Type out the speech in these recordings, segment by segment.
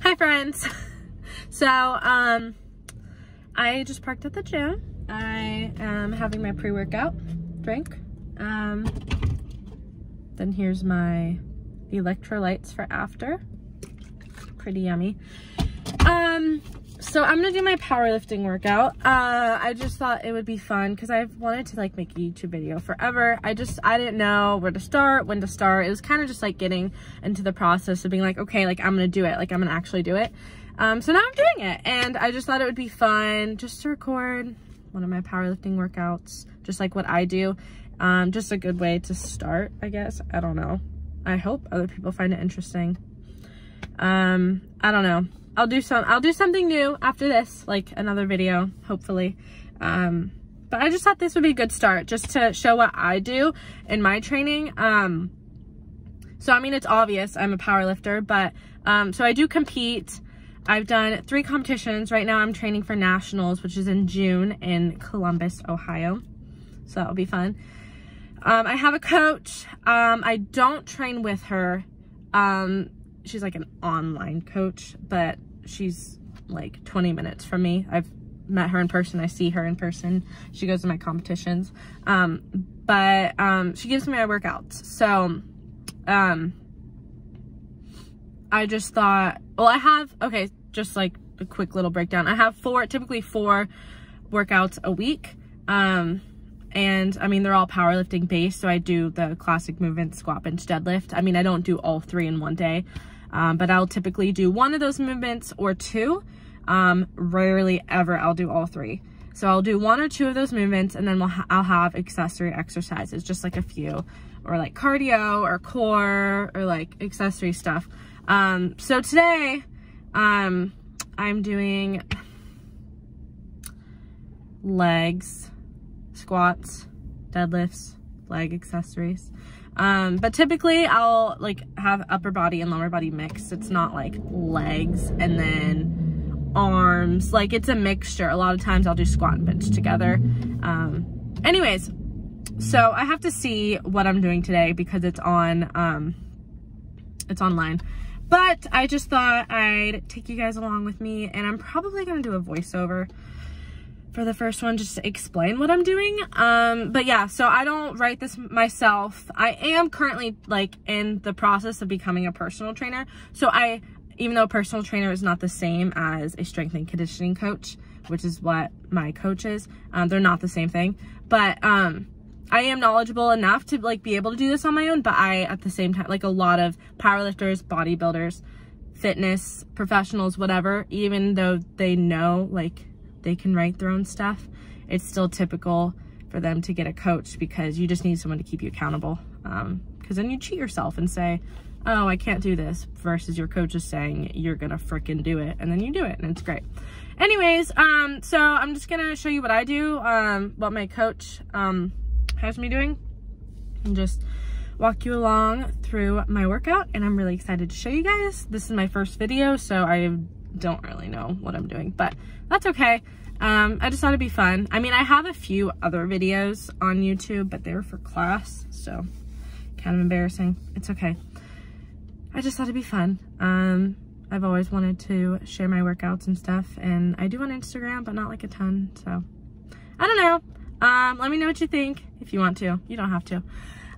Hi friends. So I just parked at the gym. I am having my pre-workout drink. Then here's my electrolytes for after. Pretty yummy. So I'm gonna do my powerlifting workout. I just thought it would be fun because I've wanted to like make a YouTube video forever. I didn't know where to start, when to start. It was kind of just like getting into the process of being like, okay, like I'm gonna do it, like I'm gonna actually do it. So now I'm doing it, and I just thought it would be fun just to record one of my powerlifting workouts, just like what I do. Just a good way to start, I guess. I don't know. I hope other people find it interesting. I don't know. I'll do something new after this, like another video, hopefully. But I just thought this would be a good start, just to show what I do in my training. So I mean, it's obvious I'm a power lifter, but so I do compete. I've done 3 competitions. Right now I'm training for nationals, which is in June in Columbus, Ohio. So that'll be fun. I have a coach. I don't train with her. She's like an online coach, but she's like 20 minutes from me. I've met her in person. I see her in person. She goes to my competitions. But she gives me my workouts. So I just thought, well, I have, okay, just like a quick little breakdown. I have typically four workouts a week. And I mean, they're all powerlifting based. So I do the classic movement, squat, bench, deadlift. I mean, I don't do all 3 in one day. But I'll typically do one of those movements or 2. Rarely ever I'll do all 3. So I'll do 1 or 2 of those movements, and then I'll have accessory exercises, just like a few, or like cardio or core or like accessory stuff. So today, I'm doing legs, squats, deadlifts, leg accessories. But typically I'll like have upper body and lower body mixed. It's not like legs and then arms, like it's a mixture. A lot of times I'll do squat and bench together. Anyways, so I have to see what I'm doing today because it's online, but I just thought I'd take you guys along with me, and I'm probably going to do a voiceover for the first one just to explain what I'm doing. But yeah, so I don't write this myself. I am currently like in the process of becoming a personal trainer. So even though a personal trainer is not the same as a strength and conditioning coach, which is what my coach is, they're not the same thing, but I am knowledgeable enough to like be able to do this on my own. But at the same time, like a lot of powerlifters, bodybuilders, fitness professionals, whatever, even though they know like they can write their own stuff, it's still typical for them to get a coach because you just need someone to keep you accountable. Because then you cheat yourself and say, oh, I can't do this, versus your coach is saying you're gonna frickin' do it, and then you do it, and it's great. Anyways, so I'm just gonna show you what I do, what my coach has me doing, and just walk you along through my workout. And I'm really excited to show you guys. This is my first video, so I don't really know what I'm doing, but that's okay. I just thought it'd be fun. I mean, I have a few other videos on YouTube, but they're for class, so kind of embarrassing. It's okay. I just thought it'd be fun. I've always wanted to share my workouts and stuff, and I do on Instagram, but not like a ton, so I don't know. Let me know what you think if you want to. You don't have to.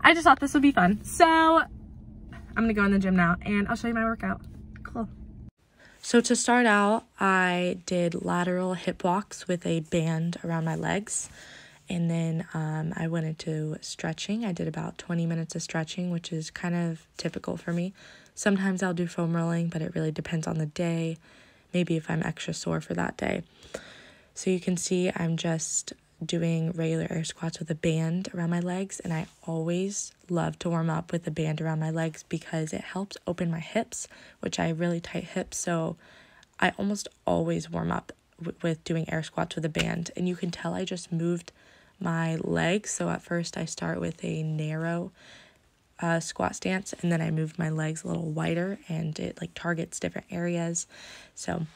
I just thought this would be fun. So I'm gonna go in the gym now, and I'll show you my workout. Cool. So to start out, I did lateral hip walks with a band around my legs. And then I went into stretching. I did about 20 minutes of stretching, which is kind of typical for me. Sometimes I'll do foam rolling, but it really depends on the day, maybe if I'm extra sore for that day. So you can see I'm just doing regular air squats with a band around my legs, and I always love to warm up with a band around my legs because it helps open my hips, which I have really tight hips, so I almost always warm up with doing air squats with a band. And you can tell I just moved my legs. So at first I start with a narrow squat stance, and then I moved my legs a little wider, and it like targets different areas. So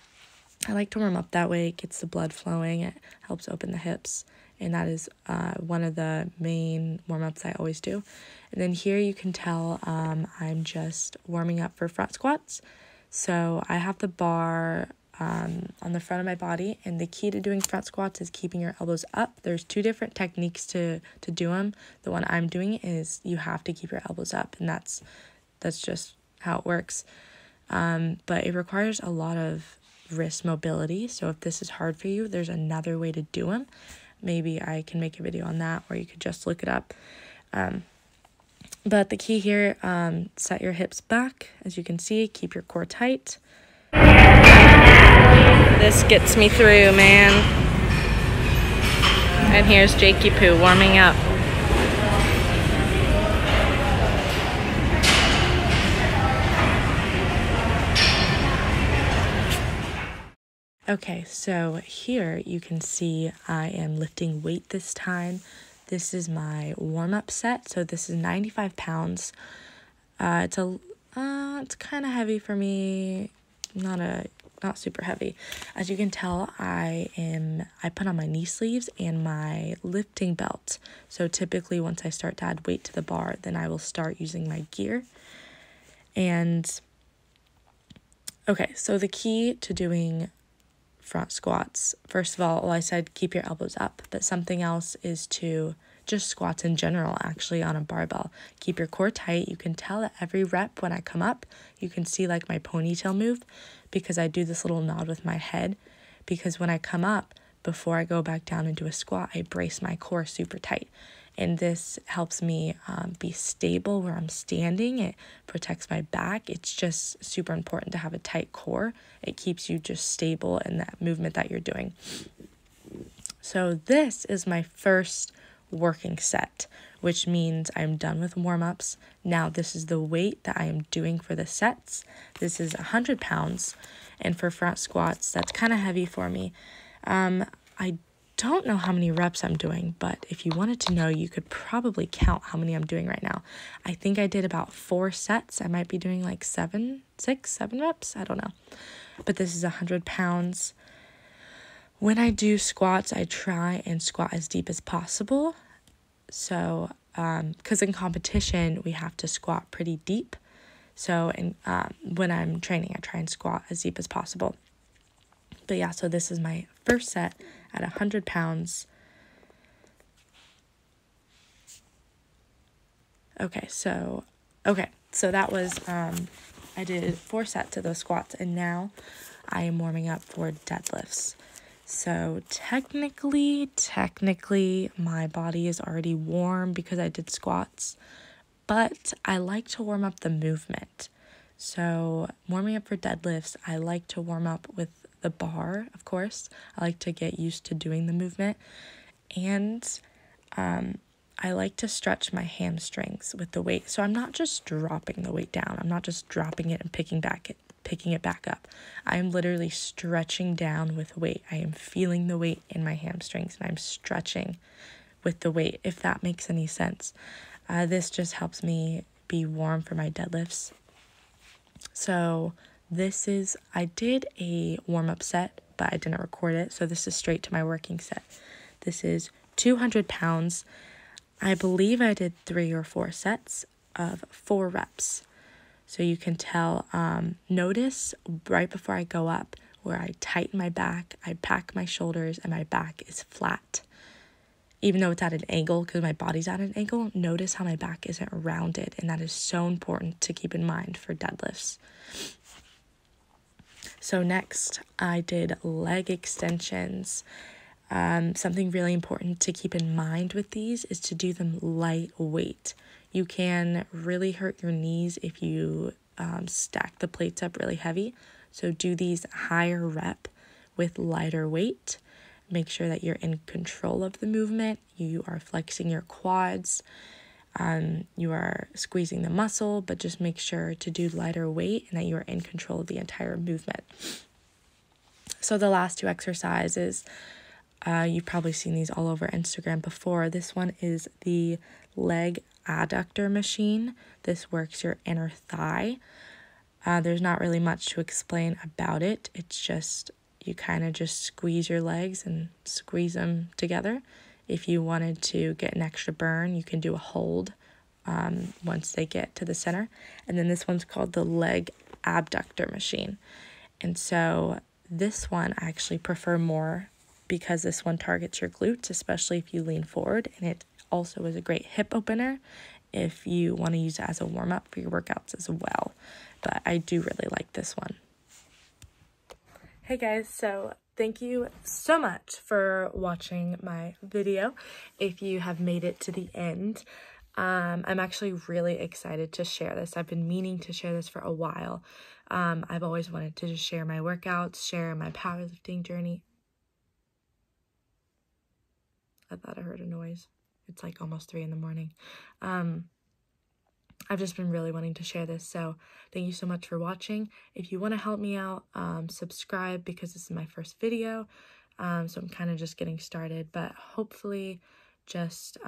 I like to warm up that way. It gets the blood flowing. It helps open the hips. And that is one of the main warm-ups I always do. And then here you can tell I'm just warming up for front squats. So I have the bar on the front of my body, and the key to doing front squats is keeping your elbows up. There's 2 different techniques to do them. The one I'm doing is you have to keep your elbows up, and that's just how it works. But it requires a lot of wrist mobility. So if this is hard for you, there's another way to do them. Maybe I can make a video on that, or you could just look it up. But the key here, set your hips back. As you can see, keep your core tight. This gets me through, man. And here's Jakey Poo warming up. Okay, so here you can see I am lifting weight this time. This is my warm-up set. So this is 95 pounds. It's kind of heavy for me. Not super heavy. As you can tell, I put on my knee sleeves and my lifting belt. So typically once I start to add weight to the bar, then I will start using my gear. And okay, so the key to doing front squats, first of all, I said keep your elbows up, but something else is to just squats in general, actually, on a barbell. Keep your core tight. You can tell at every rep when I come up, you can see like my ponytail move, because I do this little nod with my head, because when I come up, before I go back down into a squat, I brace my core super tight. And this helps me be stable where I'm standing. It protects my back. It's just super important to have a tight core. It keeps you just stable in that movement that you're doing. So this is my first working set, which means I'm done with warm-ups. Now this is the weight that I am doing for the sets. This is 100 pounds. And for front squats, that's kind of heavy for me. I don't know how many reps I'm doing, but if you wanted to know, you could probably count how many I'm doing right now. I think I did about 4 sets. I might be doing like 7 reps. I don't know. But this is 100 pounds. When I do squats, I try and squat as deep as possible. So, because in competition, we have to squat pretty deep. So, when I'm training, I try and squat as deep as possible. But yeah, so this is my first set at 100 pounds. Okay, so that was, I did 4 sets of those squats, and now I am warming up for deadlifts. So technically, my body is already warm because I did squats, but I like to warm up the movement. So warming up for deadlifts, I like to warm up with the bar, of course. I like to get used to doing the movement, and I like to stretch my hamstrings with the weight. So I'm not just dropping the weight down. I'm not just dropping it and picking it back up. I am literally stretching down with weight. I am feeling the weight in my hamstrings, and I'm stretching with the weight, if that makes any sense. This just helps me be warm for my deadlifts. So I did a warm-up set, but I didn't record it, so this is straight to my working set. This is 200 pounds. I believe I did 3 or 4 sets of 4 reps. So you can tell, notice right before I go up where I tighten my back, I pack my shoulders, and my back is flat. Even though it's at an angle, because my body's at an angle, notice how my back isn't rounded, and that is so important to keep in mind for deadlifts. So next, I did leg extensions. Something really important to keep in mind with these is to do them lightweight. You can really hurt your knees if you stack the plates up really heavy. So do these higher rep with lighter weight. Make sure that you're in control of the movement. You are flexing your quads. You are squeezing the muscle, but just make sure to do lighter weight and that you are in control of the entire movement. So the last 2 exercises, you've probably seen these all over Instagram before. This one is the leg adductor machine. This works your inner thigh. There's not really much to explain about it. It's just, you kind of just squeeze your legs and squeeze them together. If you wanted to get an extra burn, you can do a hold once they get to the center. And then this one's called the leg abductor machine. And so this one I actually prefer more because this one targets your glutes, especially if you lean forward. And it also is a great hip opener if you want to use it as a warm-up for your workouts as well. But I do really like this one. Hey guys, so thank you so much for watching my video. If you have made it to the end, I'm actually really excited to share this. I've been meaning to share this for a while. I've always wanted to just share my workouts, share my powerlifting journey. I thought I heard a noise. It's like almost 3 in the morning. I've just been really wanting to share this, so thank you so much for watching. If you want to help me out, subscribe, because this is my first video, so I'm kind of just getting started, but hopefully just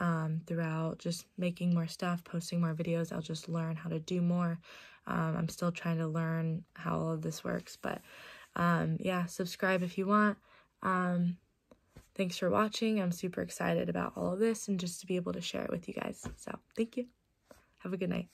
throughout just making more stuff, posting more videos, I'll just learn how to do more. I'm still trying to learn how all of this works, but yeah, subscribe if you want. Thanks for watching. I'm super excited about all of this and just to be able to share it with you guys. So thank you. Have a good night.